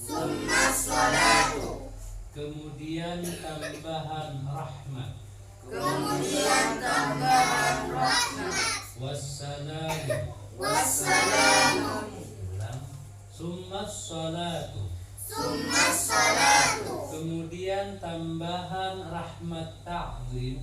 Summas salatu. Kemudian tambahan rahmat. Kemudian tambahan rahmat. Wassalamu. Wassalamu. Summas salatu. Summas salatu. Kemudian tambahan rahmat ta'zim.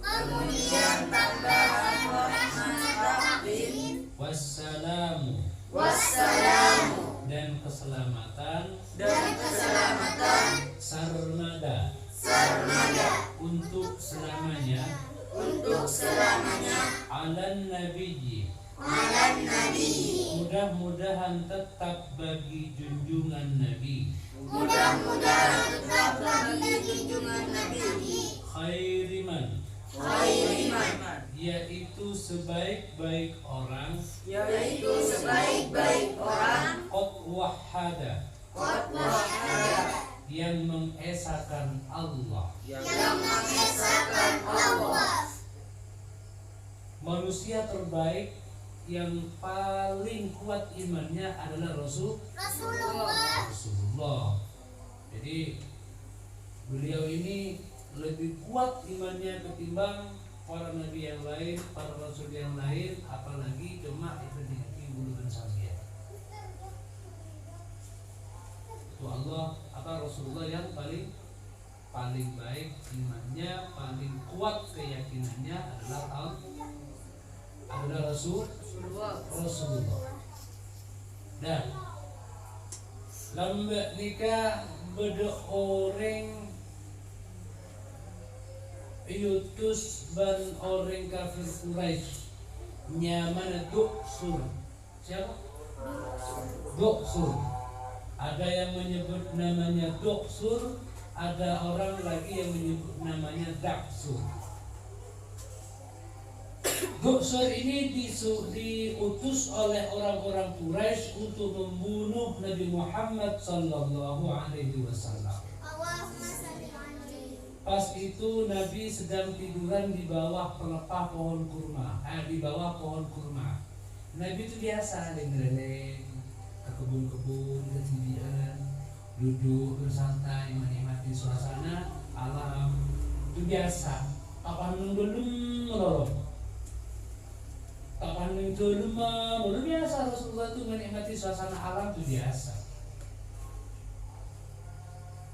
Kemudian tambahan rahmat ta'zim. Wassalamu. Wassalamu. Dan keselamatan. Dan keselamatan. Sarmada. Sarmada. Untuk selamanya. Untuk selamanya. Alan nabiyyi. Alan nabiyyi. Mudah-mudahan tetap bagi junjungan Nabi. Mudah-mudahan tetap bagi junjungan Nabi. Khairiman. Khairiman. Yaitu sebaik-baik orang. Yaitu sebaik-baik orang. Qad wahhada. Qad wahhada. Yang mengesahkan Allah. Yang mengesahkan Allah. Manusia terbaik yang paling kuat imannya adalah Rasulullah. Jadi beliau ini lebih kuat imannya ketimbang para nabi yang lain, para rasul yang lain, apalagi cuma itu di buluhan sambian. Itu Allah Rasulullah yang paling baik imannya, paling kuat keyakinannya adalah Rasulullah. Dan lambat nikah beda orang yutus ban orang kafir Quraisy nyaman Duksur. Siapa? Duksur. Ada yang menyebut namanya Duksur, ada orang lagi yang menyebut namanya Daksur. Duksur ini diutus oleh orang-orang Quraisy untuk membunuh Nabi Muhammad sallallahu alaihi wasallam. Pas itu Nabi sedang tiduran di bawah pelepah pohon kurma, di bawah pohon kurma. Nabi itu biasa lengreleng ke kebun-kebun, ke tidian, duduk bersantai menikmati suasana alam. Itu biasa. Kapan belum melolong. Kapan belum biasa. Rasulullah itu menikmati suasana alam itu biasa.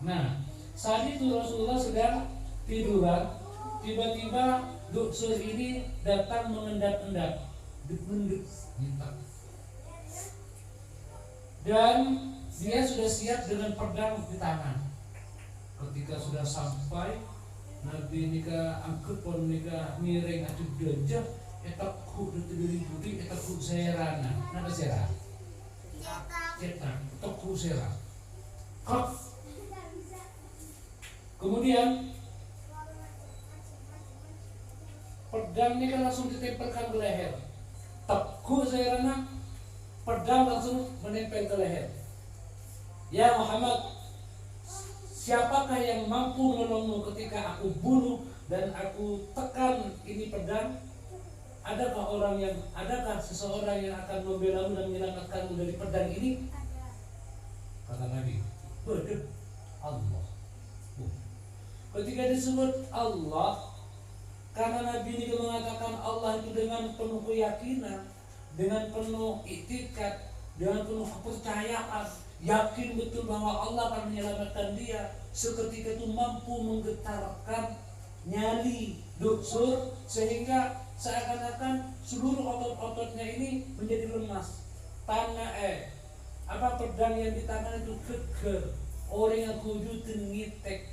Nah, saat itu Rasulullah sedang tiduran, tiba-tiba Duksur ini datang mengendap-endap, dan dia sudah siap dengan pedang di tangan. Ketika sudah sampai, Nabi nika angkut pon nika miring atuh gajah, etak ku dari putih, etak ku serana, napa serah? Cetak, etak ku serah. Kemudian pedang ini kan langsung ditempelkan ke leher. Teku serana, pedang langsung menempel ke leher. Ya Muhammad, siapakah yang mampu menolongmu ketika aku bunuh dan aku tekan ini pedang? Adakah seseorang yang akan membelamu dan menyelamatkanmu dari pedang ini? Kata Nabi, Allah. Ketika disebut Allah, karena Nabi ini mengatakan Allah itu dengan penuh keyakinan, dengan penuh iktikad, dengan penuh kepercayaan, yakin betul bahwa Allah akan menyelamatkan dia, seketika itu mampu menggetarkan nyali Duksur sehingga seakan-akan seluruh otot-ototnya ini menjadi lemas. Pedang yang di tangan itu geger, orang yang kudu tengitek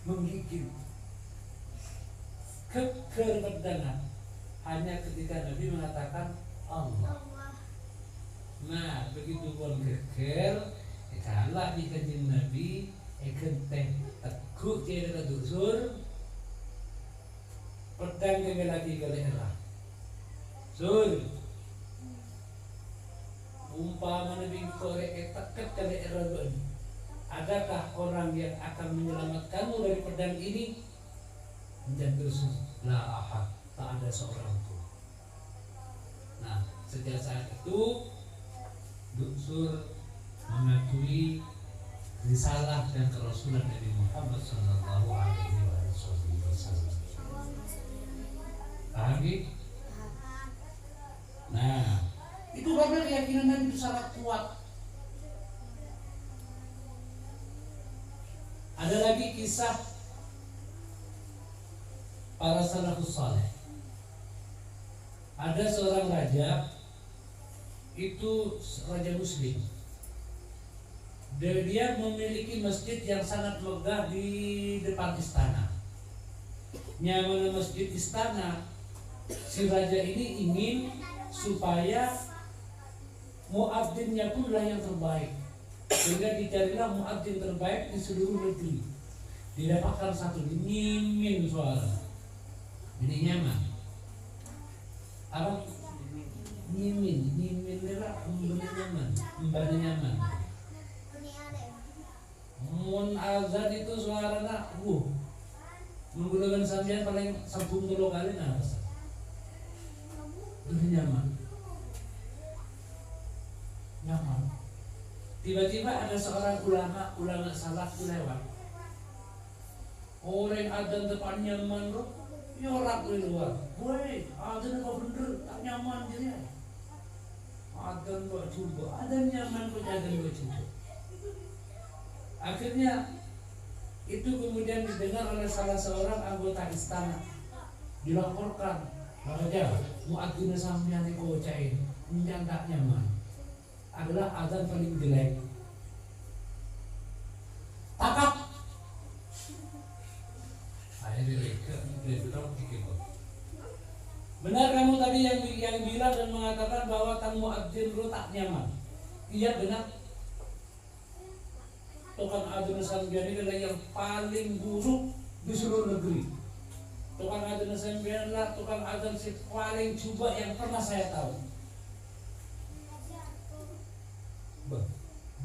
menggigit, geger pedang. Hanya ketika Nabi mengatakan Allah. Nah, begitu pun geger, kalah di kanjeng Nabi, genteng teguh dia dusur, pedang yang lagi galera. Sur, umpama Nabi korek teket galera doan. Adakah orang yang akan menyelamatkanmu dari pedang ini? Menjadi dusur, la ahad, tak ada seorang pun. Nah, sejak saat itu Duksur mengakui risalah dan kerasulan Nabi Muhammad sallallahu alaihi wasallam. Paham? Nah, itu karena keyakinan Nabi itu sangat kuat. Ada lagi kisah para salafus saleh. Ada seorang raja, itu raja muslim. Dia memiliki masjid yang sangat megah di depan istana. Nyaman masjid istana, si raja ini ingin supaya muadzzinnya pun lah yang terbaik. Sehingga dicarilah muadzin terbaik di seluruh negeri. Didapatkan satu, nyimin suara. Ini nyaman. Apa? Nyimin adalah mbani nyaman. Mun azan itu suaranya, menggunakan sambian paling 10 kali nafas. Ini nyaman. Tiba-tiba ada seorang ulama salaf lewat. Orang azan depan nyaman loh, nyorak di luar. Woi, azan kok bener, tak nyaman jadi. Azan buat coba, azan nyaman kok azan buat coba. Akhirnya itu kemudian didengar oleh salah seorang anggota istana. Dilaporkan, Raja, muadzin sampeyan iku cain, nyan tak nyaman. Adalah azan paling jelek. Takap. Benar kamu tadi yang bilang dan mengatakan bahwa kamu muadzin lu tak nyaman. Iya benar. Tukang adzan sampeyan ini adalah yang paling buruk di seluruh negeri. Tukang adzan sampeyan adalah tukang adzan si paling coba yang pernah saya tahu.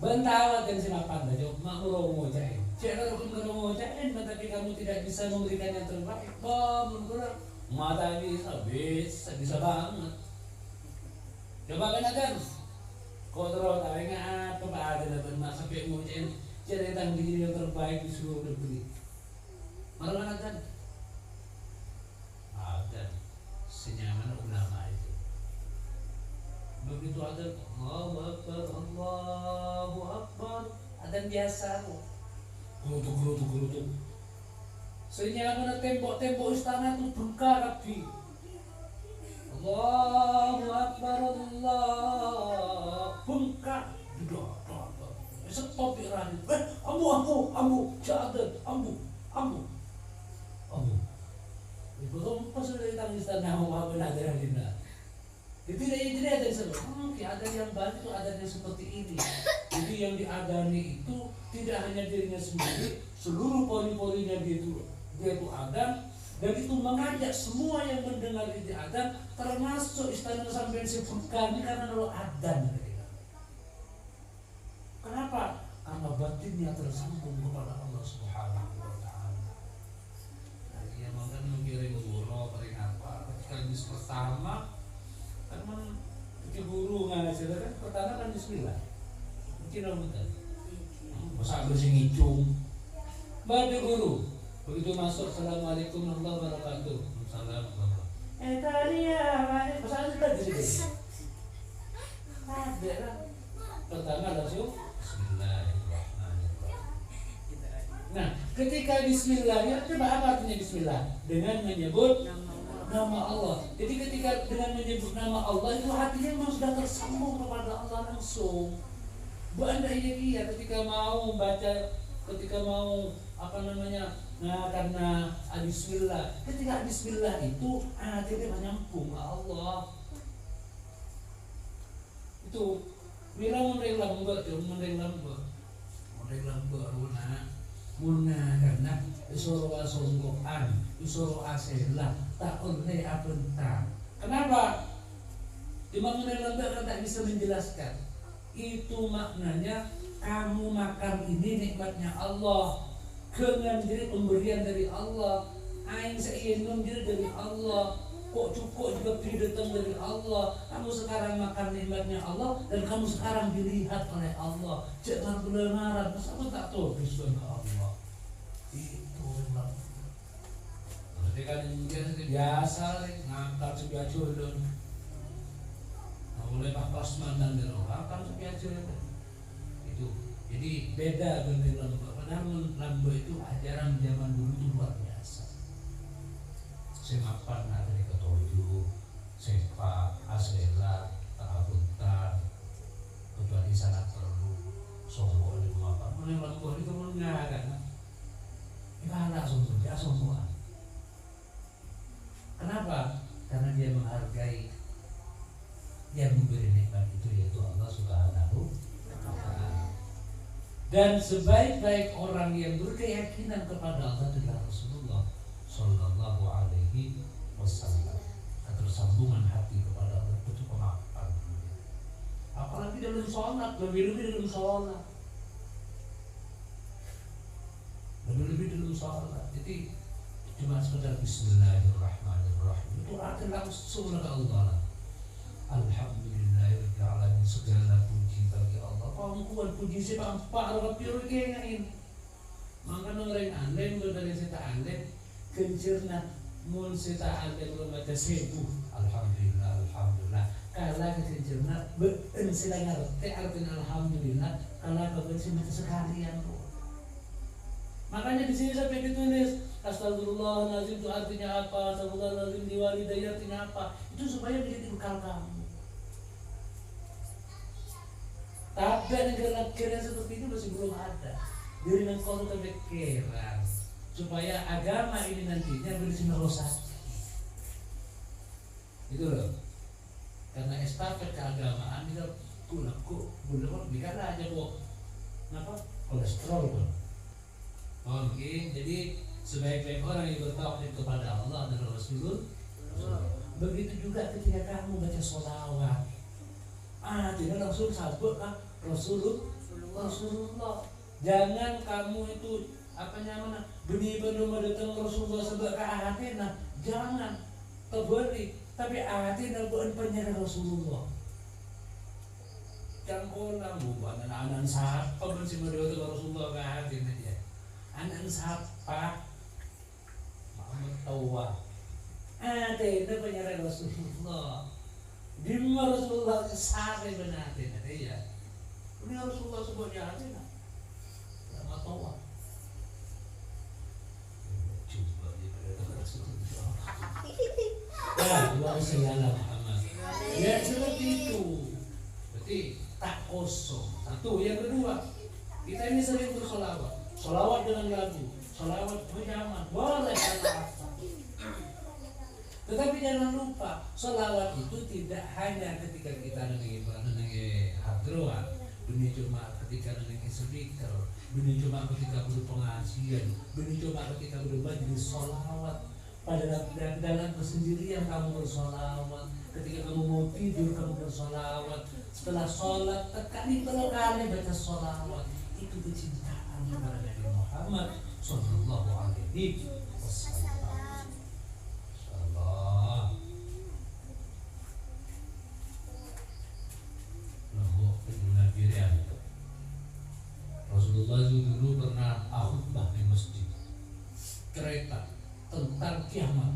Bentawat dan sinapan aja, makmur ngocain. Jangan ngocain, tapi kamu tidak bisa memberikan yang terbaik. Menurut mata bisa banget. Coba kan akan, kau terus tawenya apa ada dapat nak sampai ngocain cerita diri yang terbaik di seluruh negeri. Malah kan ada senyaman ulama itu. Begitu ada Allahu Akbar, ada biasa gerutuk. Senyaman tembok-tembok istana itu bengkak kabeh. Allahu Akbar, Allah bengkak. Stop irani. Ambu, jahat, ambu. Ibu pas sudah ditangis istana mau benar dina. Jadi ada yang baru itu adanya seperti ini. Jadi yang diadani itu tidak hanya dirinya sendiri, seluruh pori-porinya dia itu adan, dan itu mengajak semua yang mendengar itu adan, termasuk istana sampai sebutkan karena lo adan. Kenapa? Karena batinnya tersambung kepada Allah Subhanahu wa Ta'ala. Dia makan mengiring guru peringatan ketika bis pertama. Kan guru ngajar kan pertama kan bismillah. Mungkin betul. Masa bersih ngicung. Baca guru. Begitu masuk assalamualaikum warahmatullahi wabarakatuh. Assalamualaikum. Tadi ya, masa sudah di sini. Ada kan. Pertama langsung bismillahirrahmanirrahim. Nah, ketika bismillah, coba apa artinya bismillah? Dengan menyebut nama Allah. Jadi ketika dengan menyebut nama Allah itu hatinya memang sudah tersambung kepada Allah langsung. Bu anda ini ketika mau baca, ketika mau karena Bismillah. Ketika Bismillah itu hatinya menyambung ke Allah. Itu bilang menelang muna karena isoro asongkoan isoro aselah tak oleh apenta. Kenapa? Imam Lembar tak bisa menjelaskan. Itu maknanya kamu makan ini nikmatnya Allah, dengan diri pemberian dari Allah. Aing seinum diri dari Allah. Kok cukup juga datang dari Allah. Kamu sekarang makan nikmatnya Allah dan kamu sekarang dilihat oleh Allah. Jangan benar-benar masa aku tak tahu Kristen ke Allah. Itu memang. Ketika biasa ngangkat sebiasa culun. Mulai Pak Pasman dan ngangkat sebiasa culun. Itu. Jadi beda dengan lambo. Padahal lambo itu ajaran zaman dulu itu luar biasa. Semapan dari ketujuh, sepa, asela, ta'abuntan, kecuali sana perlu, sombong di apa? Mulai lampu itu mengagan. Ibarat sombong, dia sombongan. Kenapa? Karena dia menghargai yang memberi nikmat itu yaitu Allah Subhanahu wa Ta'ala. Dan sebaik-baik orang yang berkeyakinan kepada Allah adalah Rasulullah Sallallahu Alaihi Wasallam. Ketersambungan hati kepada Allah itu pengakuan. Apalagi dalam sholat, lebih-lebih dalam sholat. Lebih-lebih dalam sholat. Jadi cuma sekedar Bismillahirrahmanirrahim. Itu arti langsung ke Allah. Alhamdulillahirrahmanirrahim. Segala puji bagi Allah. Pangkuan puji siapa? Pak Rabbir kenyain. Maka orang aneh dari seta aneh. Kencerna mun seta ande belum baca sebuh alhamdulillah kala kencerna beun sila ngarti artinya alhamdulillah kala kebencian baca sekalian. Makanya di sini sampai ditulis astagfirullahaladzim itu artinya apa, astagfirullahaladzim diwalidayya artinya apa, itu supaya menjadi bekal kamu. Tapi negara-negara seperti itu masih belum ada. Diri engkau kebekeran supaya agama ini nantinya berisi merosaki. Itu loh. Karena estafet keagamaan kita bulan bikin aja kok. Kenapa? Kolesterol kan. Oke, jadi sebaik-baik orang yang bertauhid kepada Allah adalah Rasulullah. Begitu juga ketika kamu baca sholawat. Tidak langsung sabuk Rasulullah. Jangan kamu itu benih-benih datang Rasulullah sebagai ahatina, jangan terbalik, tapi ahatina bukan penyerah Rasulullah. Jangan kolam bukan anak-anak siapa masih mendatang Rasulullah ke ahatina dia. Anak siapa? Muhammad Tawwa. Ahatina penyerah Rasulullah. Di Rasulullah kesari benahatina dia. Ini Rasulullah sebutnya ahatina. Muhammad Tawwa. Luar segala Muhammad. Ya seperti itu. Berarti tak kosong. Satu, yang kedua, kita ini sering bersolawat. Solawat dengan lagu, solawat berjamaah, boleh kata apa. Tetapi jangan lupa, solawat itu tidak hanya ketika kita nengi hadroan, dunia cuma ketika nengi speaker, dunia cuma ketika berpengajian, dunia cuma ketika bermajlis solawat. Pada dalam kesendirian kamu bersolawat, ketika kamu mau tidur kamu bersolawat, setelah sholat tekani kali baca solawat. Itu kecintaan kepada Nabi Muhammad Sallallahu Alaihi Wasallam. Insyaallah. Rasulullah dulu pernah khutbah di masjid kereta tentang kiamat,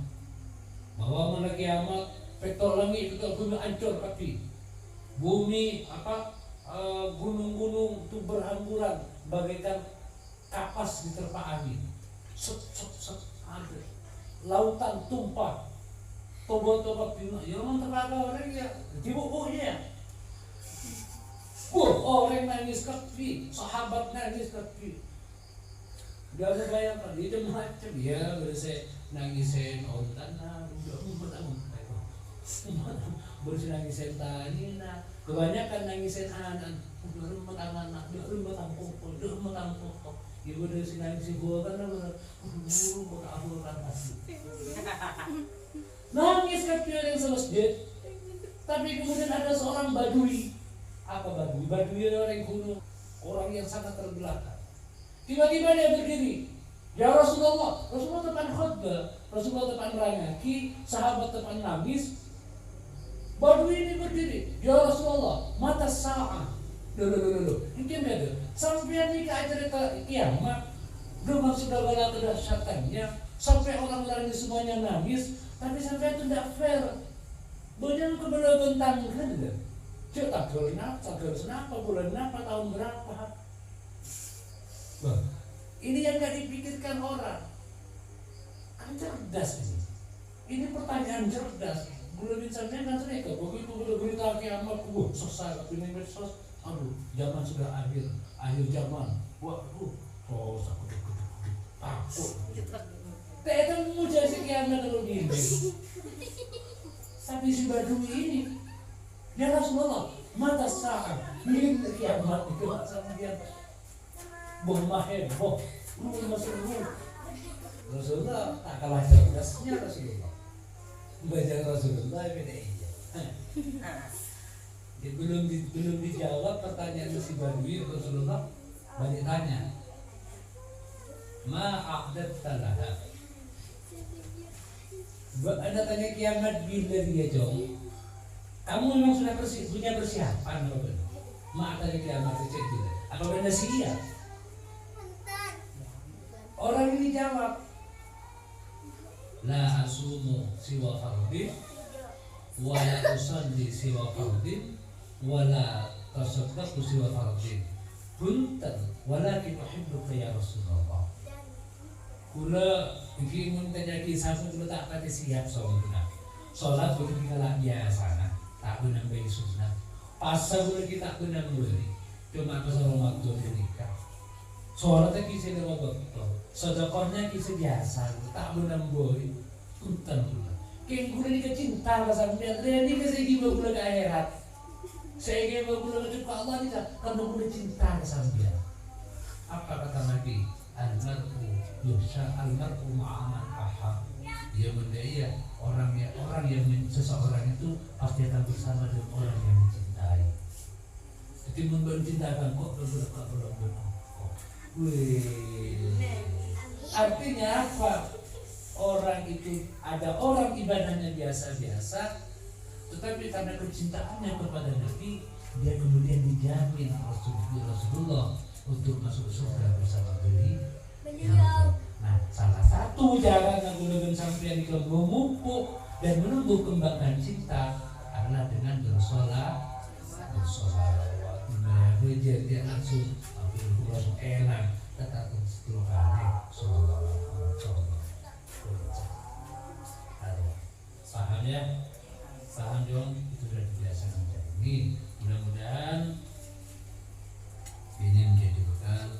bahwa mana kiamat petok langit petok bumi hancur pasti, bumi gunung-gunung itu berhamburan bagaikan kapas diterpa angin, set ada lautan tumpah, tobat bina, ya mantap orang ya, dibukunya. Orang nangis kepi, sahabat nangis kepi. Gak ada bayangkan, itu macam ya, bersih nangisin ontan, bersih nangisin tani, kebanyakan nangisin anak, udah anak, udah tampuk, ibu dari sini nangis gua kan, buru buka abul kan nangis kepi yang selesai, tapi kemudian ada seorang badui. Apa badui? Badui adalah orang gunung, orang yang sangat terbelakang. Tiba-tiba dia berdiri, ya Rasulullah depan khutbah, Rasulullah depan rangaki, sahabat depan nangis. Badui ini berdiri, ya Rasulullah, mata sa'ah. Loh, ini ada. Sampai nikah cerita kiamat, dengan segala kedahsyatannya, sampai orang-orang ini semuanya nangis, tapi sampai itu tidak fair. Banyak kebelah bentang kan? Cek tanggal kenapa, bulan apa, tahun berapa? Bah, ini yang gak dipikirkan orang. Kan cerdas ini. Ini pertanyaan cerdas. Gula bin Sam'an kan mereka begitu berita kiamat, selesai ini medsos. Aduh, zaman sudah akhir zaman. Waduh, aku takut. Tidak mudah si kiamat kalau gini. Tapi si badui ini, ya Rasulullah, mata sahab, ini kiamat itu sama dia. Bohmah heboh, Rasulullah tak kalah cerdasnya Rasulullah. Baca Rasulullah beda aja. Belum dijawab pertanyaan si badui, Rasulullah balik tanya, ma a'dadta laha. Anda tanya kiamat bila dia jauh. Kamu memang sudah punya persiapan, ma tanya kiamat itu tidak. Apa benar siap? Orang ini jawab, la asumu siwa fardin, wala usalli siwa fardin, wala tasaddaqu siwa fardin. Punten, walakin uhibbuka ya Rasulullah. Kula iki mun tanya kisah itu tak pati siap sholat boleh kita biasa tak guna bayi sunnah. Puasa boleh kita guna beli, cuma pasal waktu nikah. Sholatnya kisah lewat waktu, sedekahnya kisah biasa, tak guna beli. Punten gula. Kayak gula nikah cinta sampai dia nikah saya gila gula ke akhirat. Saya gila gula ke Allah nikah karena gula cinta sampai. Apa kata Nabi? Almar'u ma'aman ahab. Dia mendaya orang yang seseorang itu pasti akan bersama dengan orang yang mencintai. Jadi mencintakan kok belum. Artinya apa? Orang itu ada orang ibadahnya biasa-biasa, tetapi karena kecintaannya kepada Nabi, dia kemudian dijamin Rasulullah untuk masuk surga bersama beliau. Nah, salah satu cara menggunakan sampai yang memupuk dan menumbuh kembangkan cinta adalah dengan bersolat. Dia langsung enak, tetap 10 kali sholat. Paham ya? Paham dong? Itu sudah dibiasakan ini. Mudah-mudahan ini menjadi bekal